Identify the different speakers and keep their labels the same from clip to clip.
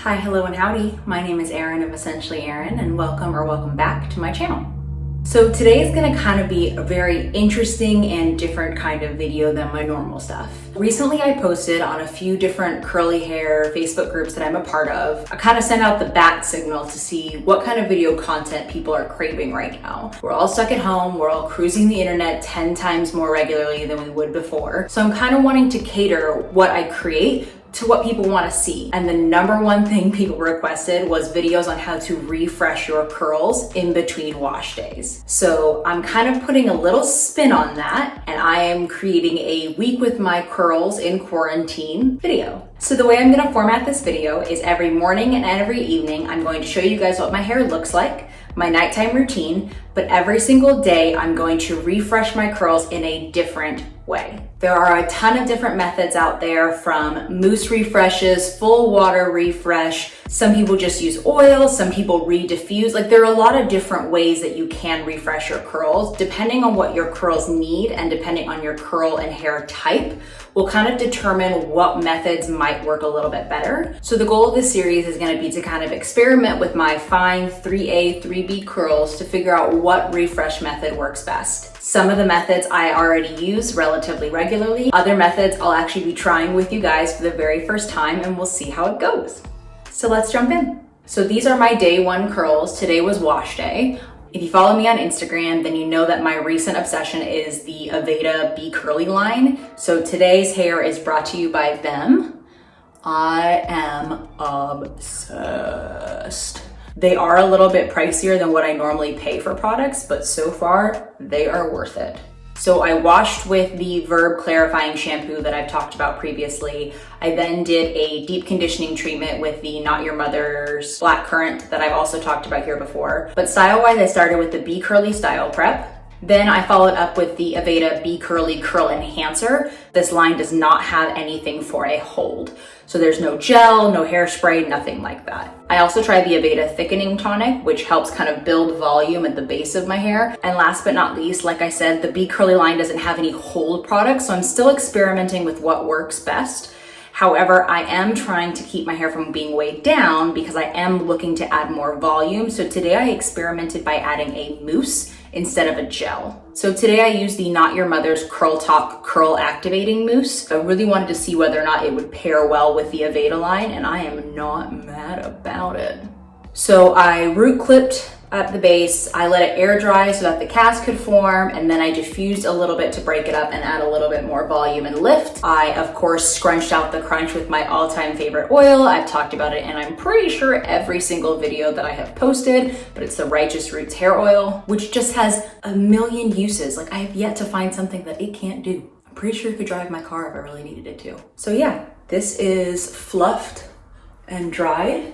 Speaker 1: Hi, hello, and howdy. My name is Erin of Essentially Erin, and welcome back to my channel. So today is going to kind of be a very interesting and different kind of video than my normal stuff. Recently I posted on a few different curly hair Facebook groups that I'm a part of. I kind of sent out the bat signal to see what kind of video content people are craving right now. We're all stuck at home, we're all cruising the internet 10 times more regularly than we would before. So I'm kind of wanting to cater what I create to what people want to see. And the number one thing people requested was videos on how to refresh your curls in between wash days. So I'm kind of putting a little spin on that, and I am creating a week with my curls in quarantine video. So the way I'm going to format this video is every morning and every evening, I'm going to show you guys what my hair looks like, my nighttime routine, but every single day I'm going to refresh my curls in a different way. There are a ton of different methods out there, from mousse refreshes, full water refresh. Some people just use oil, some people re-diffuse. Like, there are a lot of different ways that you can refresh your curls. Depending on what your curls need and depending on your curl and hair type will kind of determine what methods might work a little bit better. So the goal of this series is going to be to kind of experiment with my fine 3A, 3B curls to figure out what refresh method works best. Some of the methods I already use relatively regularly. Other methods I'll actually be trying with you guys for the very first time, and we'll see how it goes. So let's jump in. So these are my day one curls. Today was wash day. If you follow me on Instagram, then you know that my recent obsession is the Aveda Be Curly line. So today's hair is brought to you by them. I am obsessed. They are a little bit pricier than what I normally pay for products, but so far they are worth it. So I washed with the Verb clarifying shampoo that I've talked about previously. I then did a deep conditioning treatment with the Not Your Mother's Black Currant that I've also talked about here before. But style-wise, I started with the Be Curly Style Prep. Then I followed up with the Aveda Be Curly Curl Enhancer. This line does not have anything for a hold. So there's no gel, no hairspray, nothing like that. I also tried the Aveda Thickening Tonic, which helps kind of build volume at the base of my hair. And last but not least, like I said, the Be Curly line doesn't have any hold products, so I'm still experimenting with what works best. However, I am trying to keep my hair from being weighed down because I am looking to add more volume. So today I experimented by adding a mousse instead of a gel. So today I used the Not Your Mother's Curl Talk Curl Activating Mousse. I really wanted to see whether or not it would pair well with the Aveda line, and I am not mad about it. So I root clipped at the base, I let it air dry so that the cast could form, and then I diffused a little bit to break it up and add a little bit more volume and lift. I, of course, scrunched out the crunch with my all-time favorite oil. I've talked about it and I'm pretty sure every single video that I have posted, but it's the Righteous Roots hair oil, which just has a million uses. Like, I have yet to find something that it can't do. I'm pretty sure it could drive my car if I really needed it to. So yeah, this is fluffed and dried.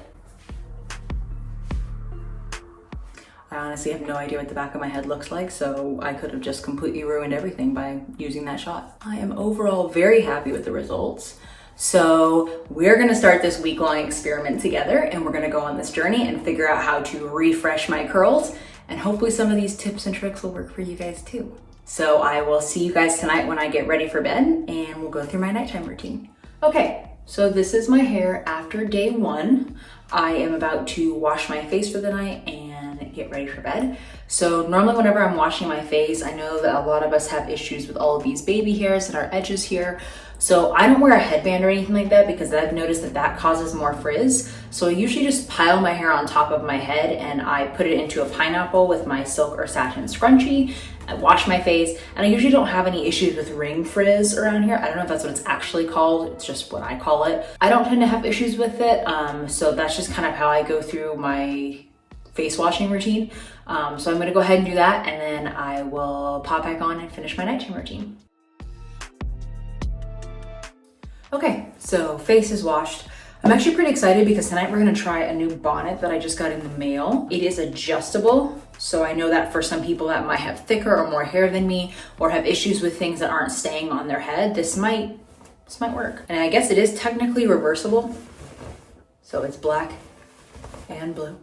Speaker 1: I honestly have no idea what the back of my head looks like, so I could have just completely ruined everything by using that shot. I am overall very happy with the results. So we're gonna start this week-long experiment together, and we're gonna go on this journey and figure out how to refresh my curls, and hopefully some of these tips and tricks will work for you guys too. So I will see you guys tonight when I get ready for bed, and we'll go through my nighttime routine. Okay, so this is my hair after day one. I am about to wash my face for the night and get ready for bed. So normally whenever I'm washing my face, I know that a lot of us have issues with all of these baby hairs and our edges here. So I don't wear a headband or anything like that because I've noticed that that causes more frizz. So I usually just pile my hair on top of my head and I put it into a pineapple with my silk or satin scrunchie. I wash my face, and I usually don't have any issues with ring frizz around here. I don't know if that's what it's actually called. It's just what I call it. I don't tend to have issues with it. So that's just kind of how I go through my face washing routine. So I'm gonna go ahead and do that, and then I will pop back on and finish my nighttime routine. Okay, so face is washed. I'm actually pretty excited because tonight we're gonna try a new bonnet that I just got in the mail. It is adjustable, so I know that for some people that might have thicker or more hair than me, or have issues with things that aren't staying on their head, this might work. And I guess it is technically reversible. So it's black and blue.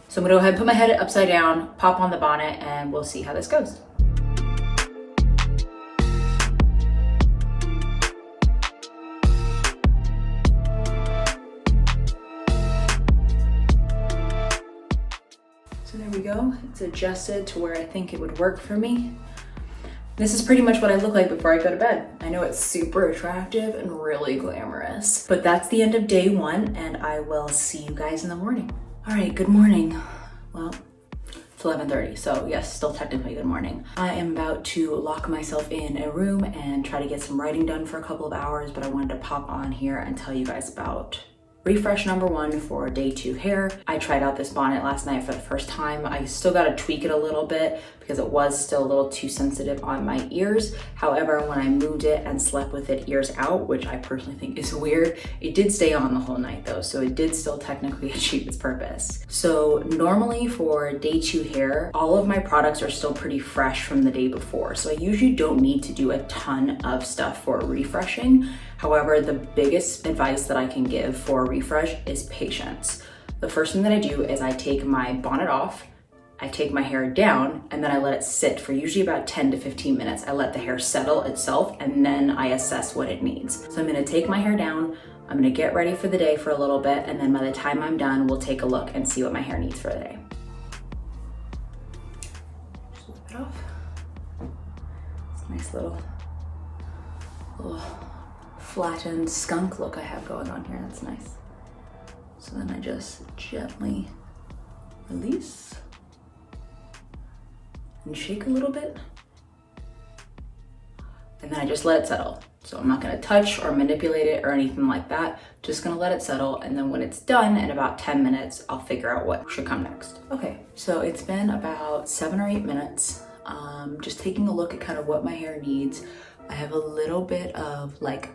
Speaker 1: So I'm gonna go ahead and put my head upside down, pop on the bonnet, and we'll see how this goes. So there we go. It's adjusted to where I think it would work for me. This is pretty much what I look like before I go to bed. I know it's super attractive and really glamorous, but that's the end of day one, and I will see you guys in the morning. All right, good morning. Well, it's 11:30, so yes, still technically good morning. I am about to lock myself in a room and try to get some writing done for a couple of hours, but I wanted to pop on here and tell you guys about refresh number one for day 2 hair. I tried out this bonnet last night for the first time. I still got to tweak it a little bit because it was still a little too sensitive on my ears. However, when I moved it and slept with it ears out, which I personally think is weird, it did stay on the whole night though, so it did still technically achieve its purpose. So normally for day 2 hair, all of my products are still pretty fresh from the day before, so I usually don't need to do a ton of stuff for refreshing. However, the biggest advice that I can give for refresh is patience. The first thing that I do is I take my bonnet off, I take my hair down, and then I let it sit for usually about 10 to 15 minutes. I let the hair settle itself, and then I assess what it needs. So I'm gonna take my hair down, I'm gonna get ready for the day for a little bit, and then by the time I'm done, we'll take a look and see what my hair needs for the day. Just whip it off. It's a nice little flattened skunk look I have going on here. That's nice. So then I just gently release and shake a little bit. And then I just let it settle. So I'm not gonna touch or manipulate it or anything like that. Just gonna let it settle. And then when it's done in about 10 minutes, I'll figure out what should come next. Okay, so it's been about 7 or 8 minutes. Just taking a look at kind of what my hair needs. I have a little bit of like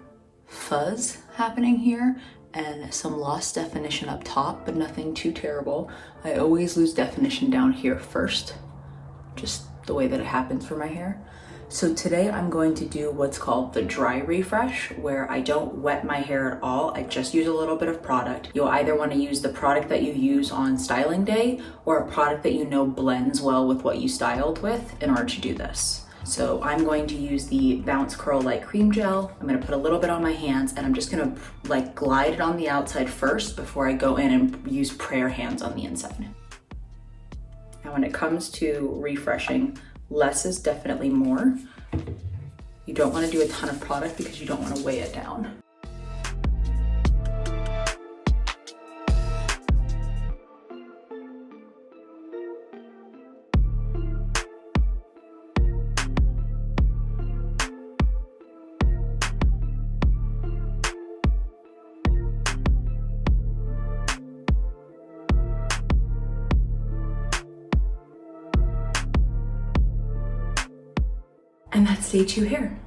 Speaker 1: fuzz happening here and some lost definition up top, but nothing too terrible. I always lose definition down here first, just the way that it happens for my hair. So today I'm going to do what's called the dry refresh, where I don't wet my hair at all. I just use a little bit of product. You'll either want to use the product that you use on styling day or a product that you know blends well with what you styled with in order to do this. So I'm going to use the Bounce Curl Light Cream Gel. I'm gonna put a little bit on my hands and I'm just gonna like glide it on the outside first before I go in and use prayer hands on the inside. Now when it comes to refreshing, less is definitely more. You don't wanna do a ton of product because you don't wanna weigh it down. And that's day 2 hair.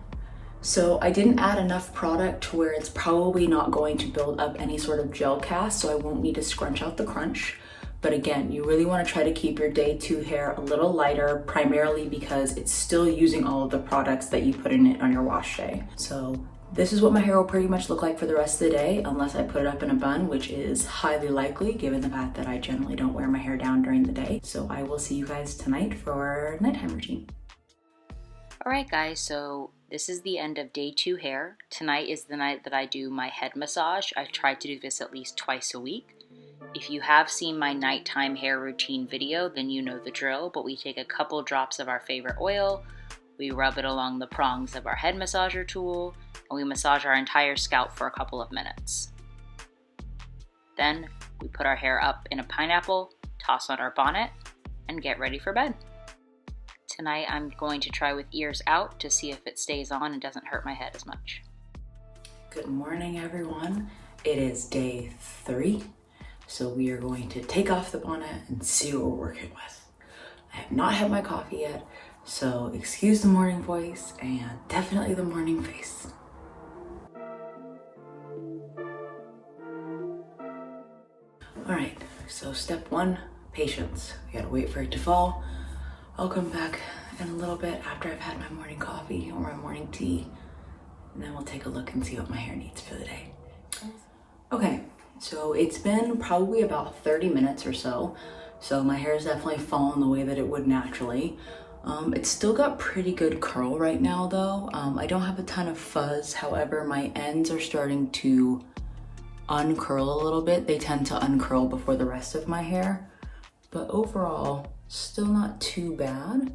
Speaker 1: So I didn't add enough product to where it's probably not going to build up any sort of gel cast, so I won't need to scrunch out the crunch. But again, you really want to try to keep your day 2 hair a little lighter, primarily because it's still using all of the products that you put in it on your wash day. So this is what my hair will pretty much look like for the rest of the day, unless I put it up in a bun, which is highly likely given the fact that I generally don't wear my hair down during the day. So I will see you guys tonight for nighttime routine.
Speaker 2: Alright guys, so this is the end of day 2 hair. Tonight is the night that I do my head massage. I try to do this at least twice a week. If you have seen my nighttime hair routine video, then you know the drill, but we take a couple drops of our favorite oil, we rub it along the prongs of our head massager tool, and we massage our entire scalp for a couple of minutes. Then we put our hair up in a pineapple, toss on our bonnet, and get ready for bed. Tonight I'm going to try with ears out to see if it stays on and doesn't hurt my head as much.
Speaker 1: Good morning, everyone. It is day 3, so we are going to take off the bonnet and see what we're working with. I have not had my coffee yet, so excuse the morning voice and definitely the morning face. All right, so step 1, patience. We gotta wait for it to fall. I'll come back in a little bit after I've had my morning coffee or my morning tea, and then we'll take a look and see what my hair needs for the day. Okay, so it's been probably about 30 minutes or so. So my hair has definitely fallen the way that it would naturally. It's still got pretty good curl right now though. I don't have a ton of fuzz. However, my ends are starting to uncurl a little bit. They tend to uncurl before the rest of my hair. but overall, still not too bad.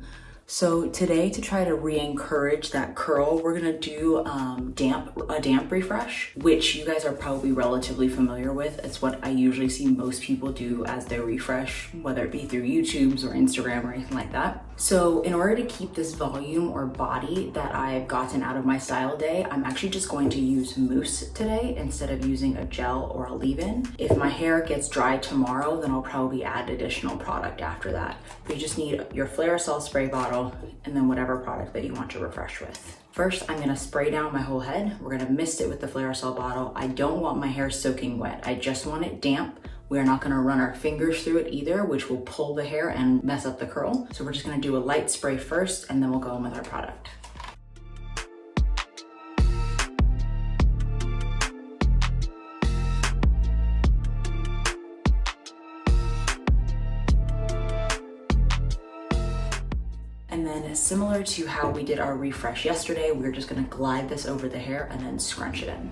Speaker 1: So today, to try to re-encourage that curl, we're gonna do a damp refresh, which you guys are probably relatively familiar with. It's what I usually see most people do as their refresh, whether it be through YouTube's or Instagram or anything like that. So in order to keep this volume or body that I've gotten out of my style day, I'm actually just going to use mousse today instead of using a gel or a leave-in. If my hair gets dry tomorrow, then I'll probably add additional product after that. But you just need your Flairosol spray bottle and then whatever product that you want to refresh with. First, I'm gonna spray down my whole head. We're gonna mist it with the Flairosol bottle. I don't want my hair soaking wet. I just want it damp. We're not gonna run our fingers through it either, which will pull the hair and mess up the curl. So we're just gonna do a light spray first, and then we'll go in with our product. And then similar to how we did our refresh yesterday, we're just gonna glide this over the hair and then scrunch it in.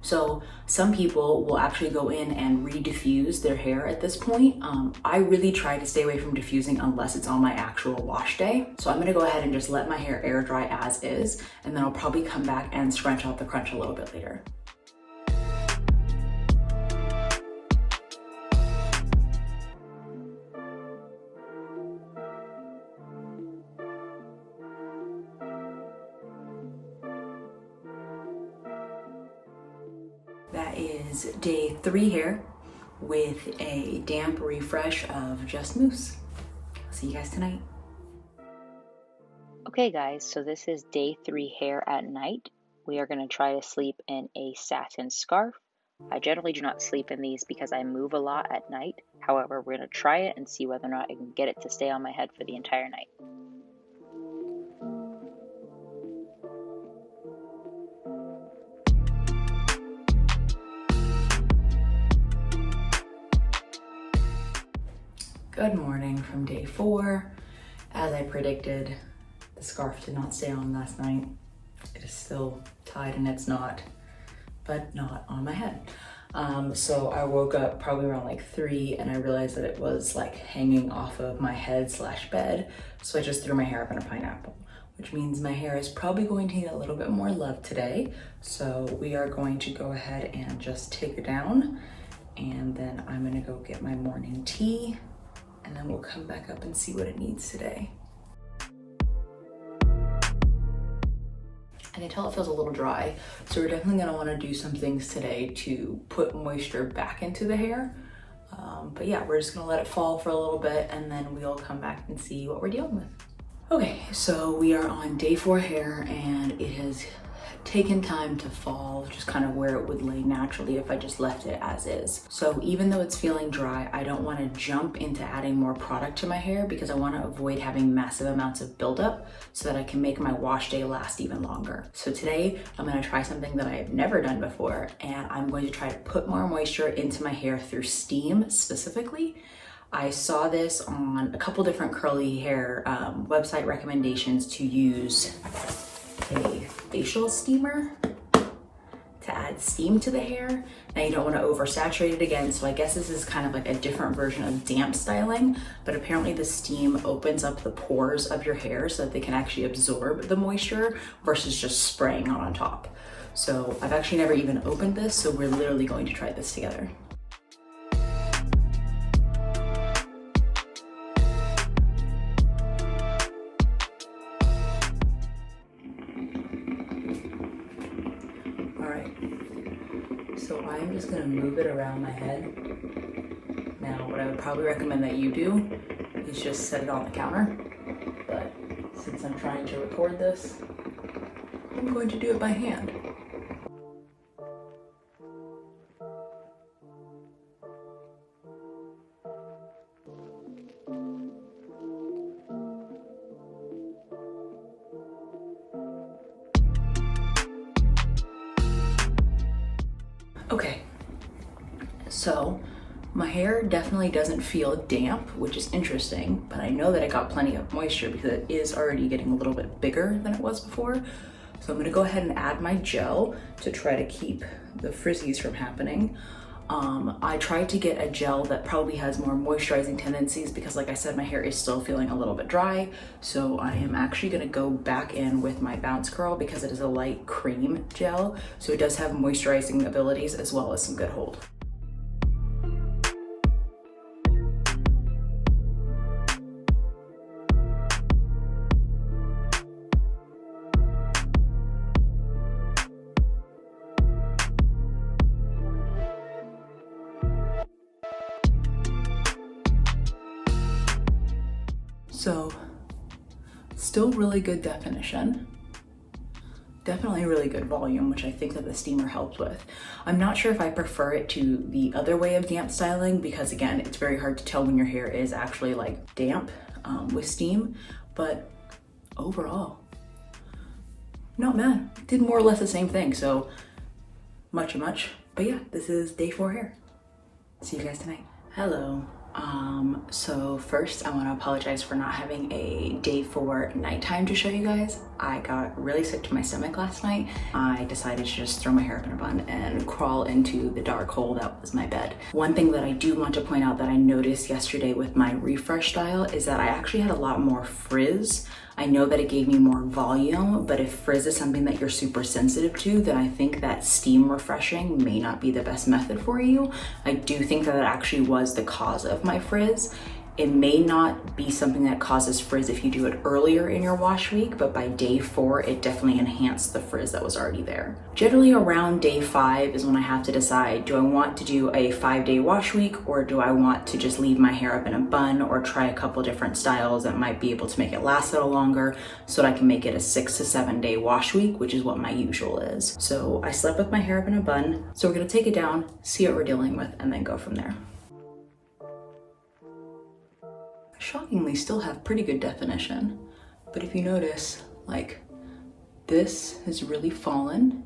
Speaker 1: So some people will actually go in and re-diffuse their hair at this point. I really try to stay away from diffusing unless it's on my actual wash day. So I'm gonna go ahead and just let my hair air dry as is, and then I'll probably come back and scrunch out the crunch a little bit later. That is day 3 hair with a damp refresh of just mousse. I'll see you guys tonight.
Speaker 2: Okay guys, so this is day 3 hair at night. We are going to try to sleep in a satin scarf. I generally do not sleep in these because I move a lot at night. However, we're going to try it and see whether or not I can get it to stay on my head for the entire night.
Speaker 1: Good morning from day 4. As I predicted, the scarf did not stay on last night. It is still tied in its knot, but not on my head. So I woke up probably around like 3 and I realized that it was like hanging off of my head / bed. So I just threw my hair up in a pineapple, which means my hair is probably going to need a little bit more love today. So we are going to go ahead and just take it down, and then I'm gonna go get my morning tea, and then we'll come back up and see what it needs today. I can tell it feels a little dry, so we're definitely gonna wanna do some things today to put moisture back into the hair. But yeah, we're just gonna let it fall for a little bit, and then we'll come back and see what we're dealing with. Okay, so we are on day 4 hair, and it has taken time to fall just kind of where it would lay naturally if I just left it as is. So even though it's feeling dry, I don't want to jump into adding more product to my hair because I want to avoid having massive amounts of buildup so that I can make my wash day last even longer. So today I'm going to try something that I have never done before, and I'm going to try to put more moisture into my hair through steam specifically. I saw this on a couple different curly hair website recommendations to use a facial steamer to add steam to the hair. Now you don't want to oversaturate it again, so I guess this is kind of like a different version of damp styling, but apparently the steam opens up the pores of your hair so that they can actually absorb the moisture versus just spraying on top. So I've actually never even opened this, so we're literally going to try this together. So I'm just gonna move it around my head. Now, what I would probably recommend that you do is just set it on the counter. But since I'm trying to record this, I'm going to do it by hand. Okay, so my hair definitely doesn't feel damp, which is interesting, but I know that it got plenty of moisture because it is already getting a little bit bigger than it was before. So I'm gonna go ahead and add my gel to try to keep the frizzies from happening. I tried to get a gel that probably has more moisturizing tendencies because, like I said, my hair is still feeling a little bit dry. So I am actually gonna go back in with my Bounce Curl because it is a light cream gel. So it does have moisturizing abilities as well as some good hold. So still really good definition. Definitely really good volume, which I think that the steamer helped with. I'm not sure if I prefer it to the other way of damp styling because, again, it's very hard to tell when your hair is actually like damp with steam, but overall, not bad. Did more or less the same thing, so much. But yeah, this is day 4 hair. See you guys tonight. Hello. So first I want to apologize for not having a day 4 nighttime to show you guys. I got really sick to my stomach last night. I decided to just throw my hair up in a bun and crawl into the dark hole that was my bed. One thing that I do want to point out that I noticed yesterday with my refresh style is that I actually had a lot more frizz. I know that it gave me more volume, but if frizz is something that you're super sensitive to, then I think that steam refreshing may not be the best method for you. I do think that actually was the cause of my frizz. It may not be something that causes frizz if you do it earlier in your wash week, but by day 4, it definitely enhanced the frizz that was already there. Generally around day 5 is when I have to decide, do I want to do a 5-day wash week or do I want to just leave my hair up in a bun or try a couple different styles that might be able to make it last a little longer so that I can make it a 6 to 7 day wash week, which is what my usual is. So I slept with my hair up in a bun. So we're gonna take it down, see what we're dealing with, and then go from there. Shockingly still have pretty good definition, but if you notice, like, this has really fallen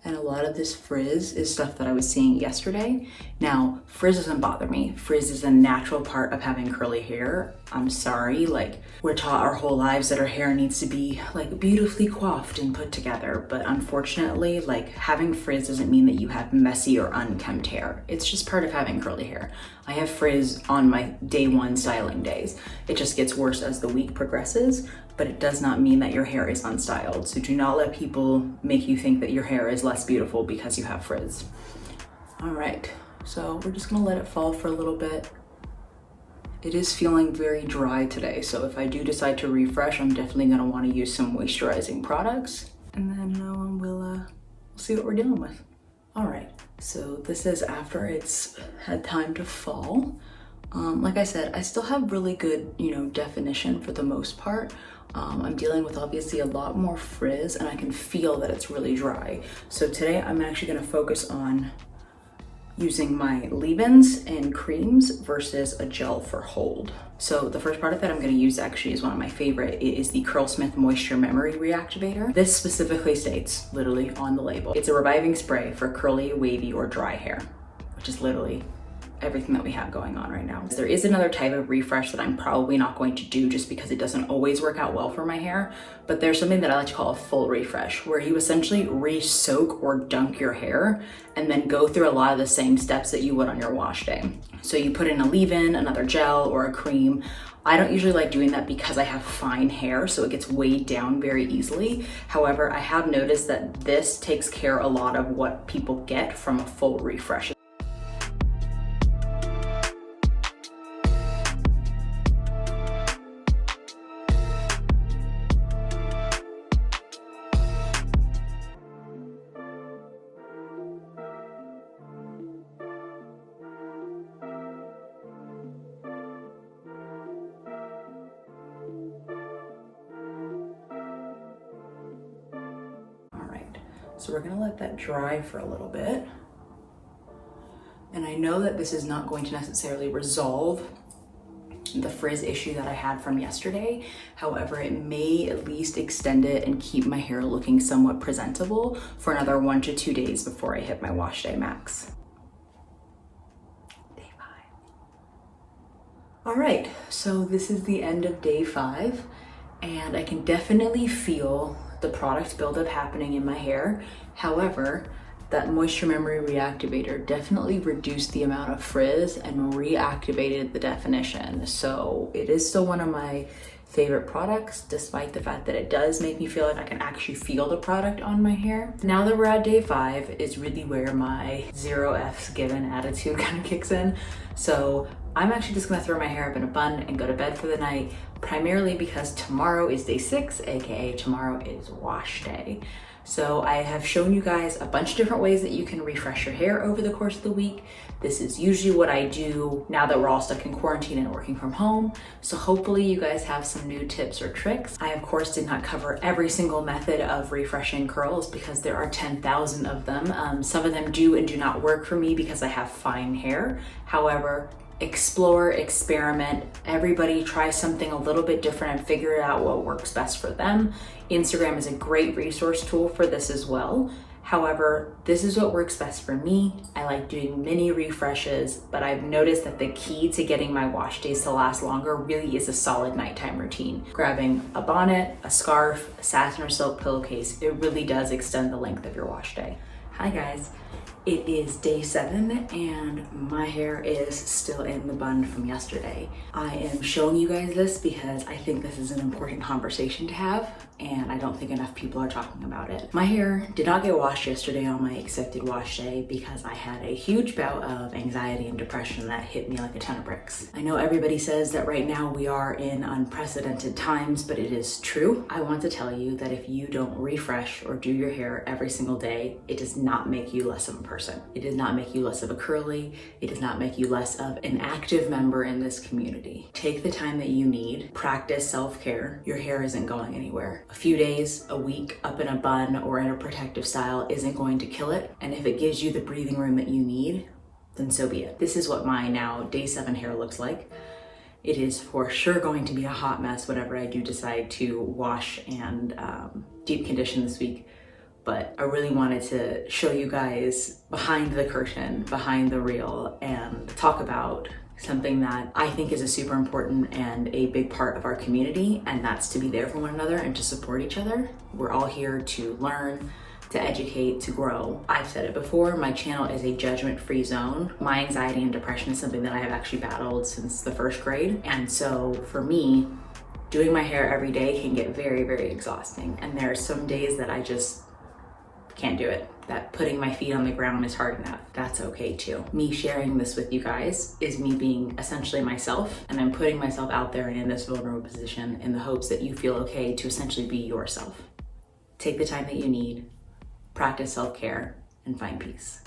Speaker 1: and a lot of this frizz is stuff that I was seeing yesterday. Now, frizz doesn't bother me. Frizz is a natural part of having curly hair. I'm sorry, like, we're taught our whole lives that our hair needs to be like beautifully coiffed and put together, but unfortunately, like, having frizz doesn't mean that you have messy or unkempt hair. It's just part of having curly hair. I have frizz on my day 1 styling days. It just gets worse as the week progresses, but it does not mean that your hair is unstyled. So do not let people make you think that your hair is less beautiful because you have frizz. All right, so we're just gonna let it fall for a little bit. It is feeling very dry today, so if I do decide to refresh, I'm definitely gonna wanna use some moisturizing products, and then we'll see what we're dealing with. All right, so this is after it's had time to fall. Like I said, I still have really good, definition for the most part. I'm dealing with obviously a lot more frizz and I can feel that it's really dry. So today I'm actually gonna focus on using my leave-ins and creams versus a gel for hold. So the first product that I'm gonna use actually is one of my favorite. It is the Curlsmith Moisture Memory Reactivator. This specifically states, literally on the label, it's a reviving spray for curly, wavy, or dry hair, which is literally everything that we have going on right now. There is another type of refresh that I'm probably not going to do just because it doesn't always work out well for my hair, but there's something that I like to call a full refresh, where you essentially re-soak or dunk your hair and then go through a lot of the same steps that you would on your wash day. So you put in a leave-in, another gel, or a cream. I don't usually like doing that because I have fine hair, so it gets weighed down very easily. However, I have noticed that this takes care a lot of what people get from a full refresh. So we're gonna let that dry for a little bit. And I know that this is not going to necessarily resolve the frizz issue that I had from yesterday. However, it may at least extend it and keep my hair looking somewhat presentable for another 1 to 2 days before I hit my wash day max. Day 5. All right, so this is the end of day 5, and I can definitely feel the product buildup happening in my hair. However, that moisture memory reactivator definitely reduced the amount of frizz and reactivated the definition. So it is still one of my favorite products, despite the fact that it does make me feel like I can actually feel the product on my hair. Now that we're at day 5 is really where my 0 F's given attitude kind of kicks in. So I'm actually just gonna throw my hair up in a bun and go to bed for the night, primarily because tomorrow is day 6, aka tomorrow is wash day. So I have shown you guys a bunch of different ways that you can refresh your hair over the course of the week. This is usually what I do now that we're all stuck in quarantine and working from home. So hopefully you guys have some new tips or tricks. I of course did not cover every single method of refreshing curls because there are 10,000 of them. Some of them do and do not work for me because I have fine hair. However, explore, experiment, everybody try something a little bit different and figure out what works best for them. Instagram is a great resource tool for this as well. However, this is what works best for me. I like doing mini refreshes, but I've noticed that the key to getting my wash days to last longer really is a solid nighttime routine. Grabbing a bonnet, a scarf, a satin or silk pillowcase, it really does extend the length of your wash day. Hi guys. It is day 7 and my hair is still in the bun from yesterday. I am showing you guys this because I think this is an important conversation to have and I don't think enough people are talking about it. My hair did not get washed yesterday on my accepted wash day because I had a huge bout of anxiety and depression that hit me like a ton of bricks. I know everybody says that right now we are in unprecedented times, but it is true. I want to tell you that if you don't refresh or do your hair every single day, it does not make you less of a person. It does not make you less of a curly. It does not make you less of an active member in this community. Take the time that you need. Practice self-care. Your hair isn't going anywhere. A few days, a week, up in a bun or in a protective style isn't going to kill it. And if it gives you the breathing room that you need, then so be it. This is what my now day 7 hair looks like. It is for sure going to be a hot mess whenever I do decide to wash and deep condition this week. But I really wanted to show you guys behind the curtain, behind the reel, and talk about something that I think is a super important and a big part of our community, and that's to be there for one another and to support each other. We're all here to learn, to educate, to grow. I've said it before, my channel is a judgment-free zone. My anxiety and depression is something that I have actually battled since the 1st grade. And so for me, doing my hair every day can get very, very exhausting. And there are some days that I just can't do it. That putting my feet on the ground is hard enough. That's okay too. Me sharing this with you guys is me being essentially myself, and I'm putting myself out there and in this vulnerable position in the hopes that you feel okay to essentially be yourself. Take the time that you need, practice self-care, and find peace.